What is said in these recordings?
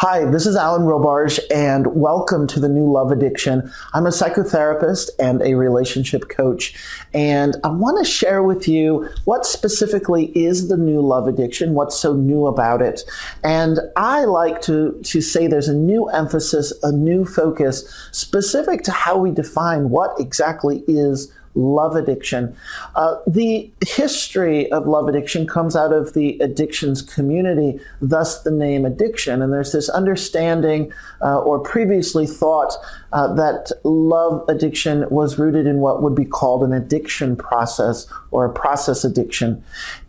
Hi, this is Alan Robarge, and welcome to the New Love Addiction. I'm a psychotherapist and a relationship coach, and I want to share with you what specifically is the new love addiction, what's so new about it. And I like to say there's a new emphasis, a new focus specific to how we define what exactly is love addiction. The history of love addiction comes out of the addictions community, thus the name addiction. And there's this understanding or previously thought that love addiction was rooted in what would be called an addiction process or a process addiction.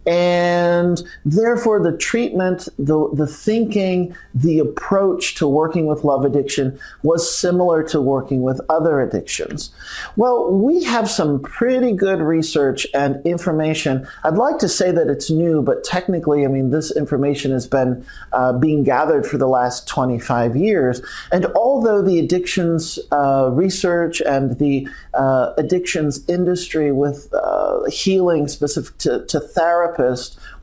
And therefore the treatment, the thinking, the approach to working with love addiction was similar to working with other addictions. Well, we have some pretty good research and information. I'd like to say that it's new, but technically, I mean, this information has been being gathered for the last 25 years. And although the addictions research and the addictions industry with healing specific to therapists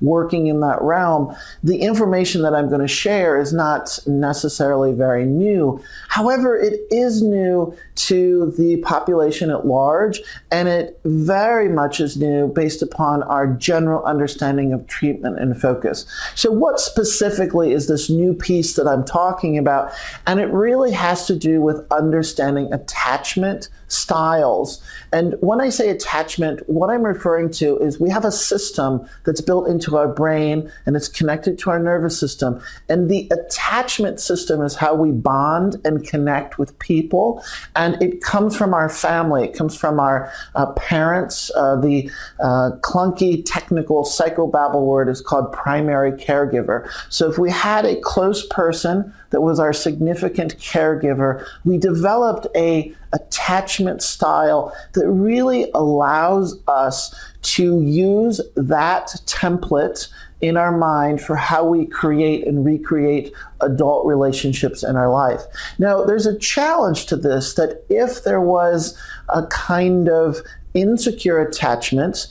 working in that realm, the information that I'm going to share is not necessarily very new. However, it is new to the population at large, and it very much is new based upon our general understanding of treatment and focus. So what specifically is this new piece that I'm talking about? And it really has to do with understanding attachment styles. And when I say attachment, what I'm referring to is we have a system that's built into our brain and it's connected to our nervous system. And the attachment system is how we bond and connect with people. And it comes from our family. It comes from our parents. The clunky technical psychobabble word is called primary caregiver. So if we had a close person that was our significant caregiver, we developed a attachment style that really allows us to use that template in our mind for how we create and recreate adult relationships in our life. Now, there's a challenge to this, that if there was a kind of insecure attachment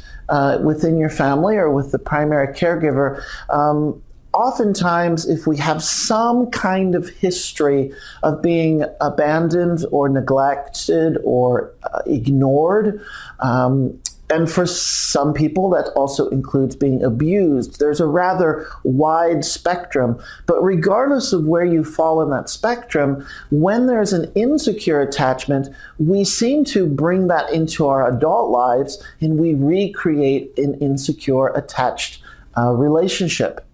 within your family or with the primary caregiver, oftentimes, if we have some kind of history of being abandoned or neglected or ignored, and for some people that also includes being abused, there's a rather wide spectrum. But regardless of where you fall in that spectrum, when there's an insecure attachment, we seem to bring that into our adult lives and we recreate an insecure attached relationship.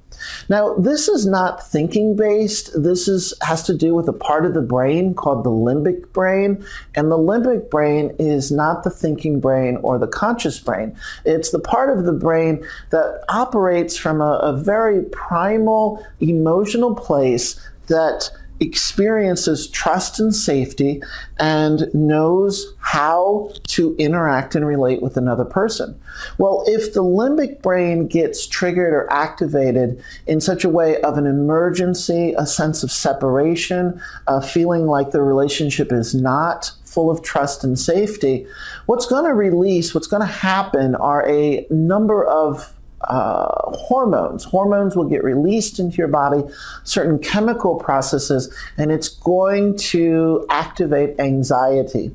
Now, this is not thinking-based. This has to do with a part of the brain called the limbic brain. And the limbic brain is not the thinking brain or the conscious brain. It's the part of the brain that operates from a very primal emotional place that experiences trust and safety and knows how to interact and relate with another person. Well, if the limbic brain gets triggered or activated in such a way of an emergency, a sense of separation, a feeling like the relationship is not full of trust and safety, what's going to happen are a number of hormones. Hormones will get released into your body, certain chemical processes, and it's going to activate anxiety.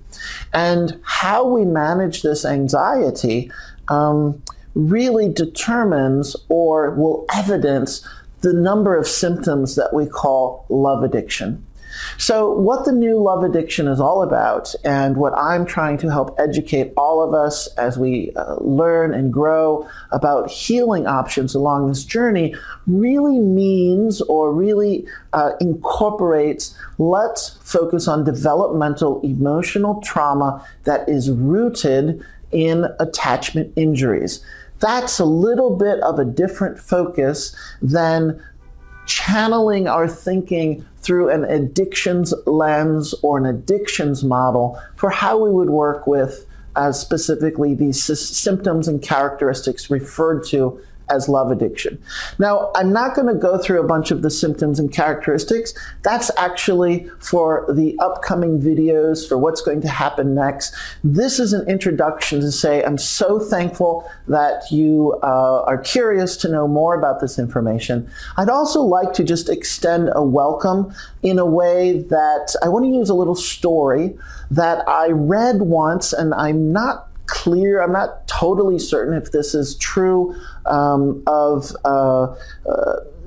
And how we manage this anxiety really determines or will evidence the number of symptoms that we call love addiction. So what the new love addiction is all about, and what I'm trying to help educate all of us as we learn and grow about healing options along this journey, really means or really incorporates, let's focus on developmental emotional trauma that is rooted in attachment injuries. That's a little bit of a different focus than channeling our thinking through an addictions lens or an addictions model for how we would work with specifically these symptoms and characteristics referred to as love addiction. Now, I'm not going to go through a bunch of the symptoms and characteristics. That's actually for the upcoming videos, for what's going to happen next. This is an introduction to say I'm so thankful that you are curious to know more about this information. I'd also like to just extend a welcome in a way that I want to use a little story that I read once, and I'm not clear, I'm not totally certain if this is true,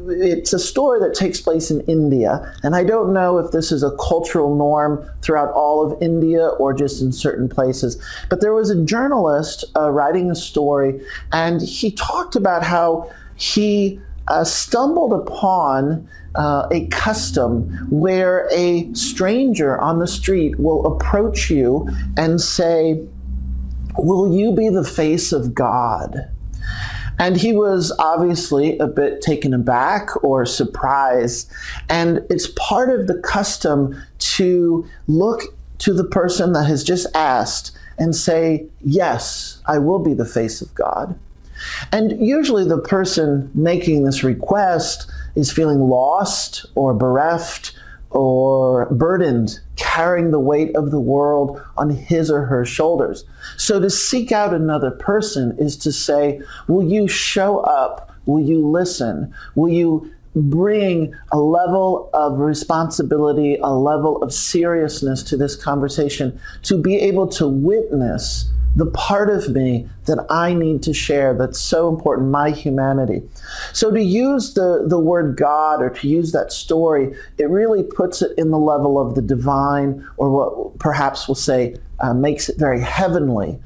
it's a story that takes place in India, and I don't know if this is a cultural norm throughout all of India or just in certain places. But there was a journalist writing a story, and he talked about how he stumbled upon a custom where a stranger on the street will approach you and say, "Will you be the face of God?" And he was obviously a bit taken aback or surprised. And it's part of the custom to look to the person that has just asked and say, "Yes, I will be the face of God." And usually the person making this request is feeling lost or bereft or burdened, carrying the weight of the world on his or her shoulders. So to seek out another person is to say, will you show up? Will you listen? Will you bring a level of responsibility, a level of seriousness to this conversation to be able to witness the part of me that I need to share that's so important, my humanity. So to use the word God, or to use that story, it really puts it in the level of the divine, or what perhaps we'll say makes it very heavenly.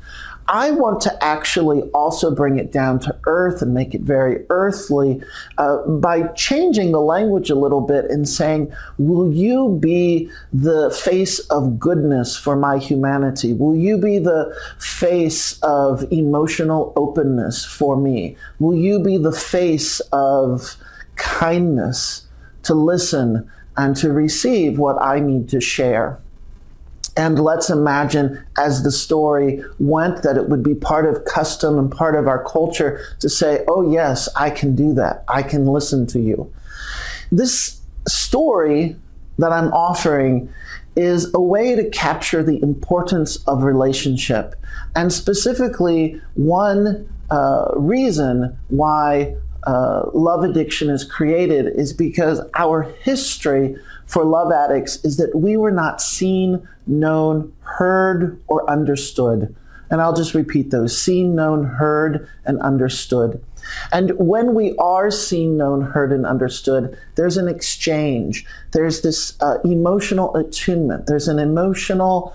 I want to actually also bring it down to earth and make it very earthly by changing the language a little bit and saying, will you be the face of goodness for my humanity? Will you be the face of emotional openness for me? Will you be the face of kindness to listen and to receive what I need to share? And let's imagine, as the story went, that it would be part of custom and part of our culture to say, oh yes, I can do that. I can listen to you. This story that I'm offering is a way to capture the importance of relationship. And specifically, one reason why love addiction is created is because our history for love addicts is that we were not seen, known, heard, or understood. And I'll just repeat those: seen, known, heard, and understood. And when we are seen, known, heard, and understood, there's an exchange. There's this emotional attunement. There's an emotional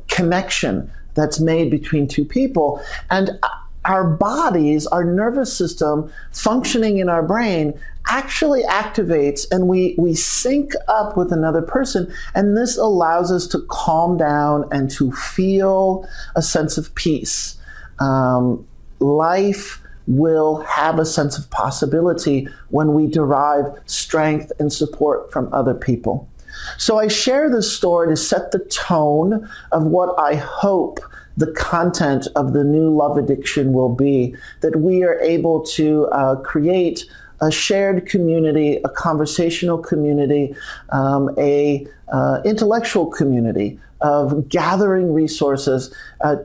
connection that's made between two people. And our bodies, our nervous system functioning in our brain actually activates, and we sync up with another person, and this allows us to calm down and to feel a sense of peace. Life will have a sense of possibility when we derive strength and support from other people. So I share this story to set the tone of what I hope the content of the new love addiction will be, that we are able to create a shared community, a conversational community, a intellectual community of gathering resources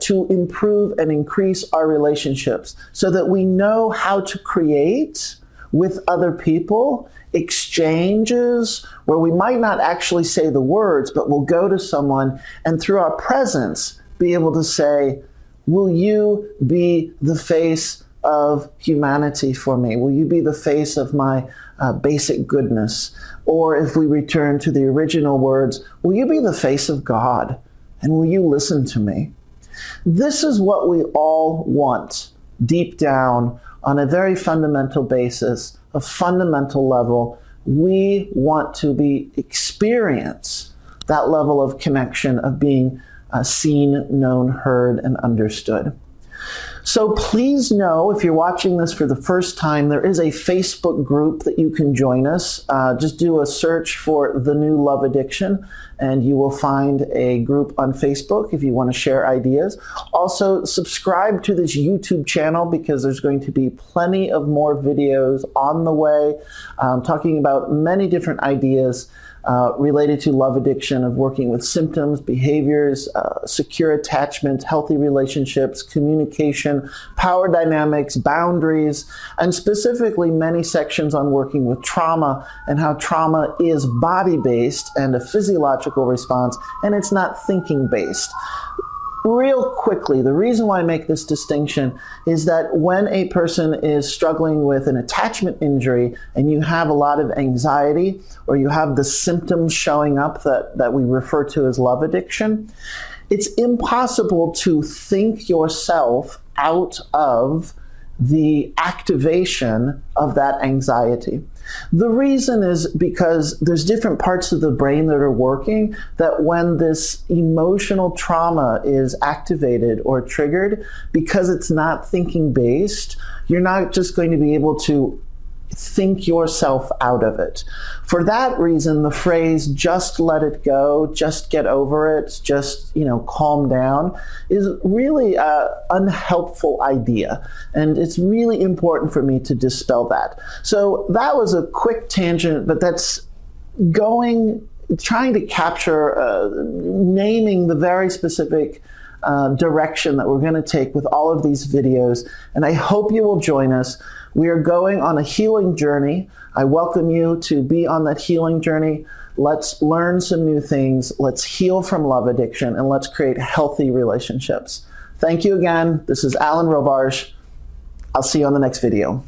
to improve and increase our relationships so that we know how to create with other people exchanges where we might not actually say the words, but we'll go to someone and through our presence be able to say, will you be the face of humanity for me? Will you be the face of my basic goodness? Or if we return to the original words, will you be the face of God? And will you listen to me? This is what we all want deep down on a very fundamental basis, a fundamental level. We want to experience that level of connection of being seen, known, heard, and understood. So please know, if you're watching this for the first time, there is a Facebook group that you can join us. Just do a search for The New Love Addiction, and you will find a group on Facebook if you want to share ideas. Also, subscribe to this YouTube channel because there's going to be plenty of more videos on the way, talking about many different ideas related to love addiction, of working with symptoms, behaviors, secure attachment, healthy relationships, communication, power dynamics, boundaries, and specifically many sections on working with trauma and how trauma is body-based and a physiological response, and it's not thinking-based. Real quickly, the reason why I make this distinction is that when a person is struggling with an attachment injury and you have a lot of anxiety, or you have the symptoms showing up that we refer to as love addiction, it's impossible to think yourself out of the activation of that anxiety. The reason is because there's different parts of the brain that are working, that when this emotional trauma is activated or triggered, because it's not thinking based, you're not just going to be able to think yourself out of it. For that reason, the phrase "just let it go," "just get over it," "just, calm down," is really an unhelpful idea. And it's really important for me to dispel that. So that was a quick tangent, but that's trying to capture, naming the very specific direction that we're going to take with all of these videos. And I hope you will join us. We are going on a healing journey. I welcome you to be on that healing journey. Let's learn some new things. Let's heal from love addiction, and let's create healthy relationships. Thank you again. This is Alan Robarge. I'll see you on the next video.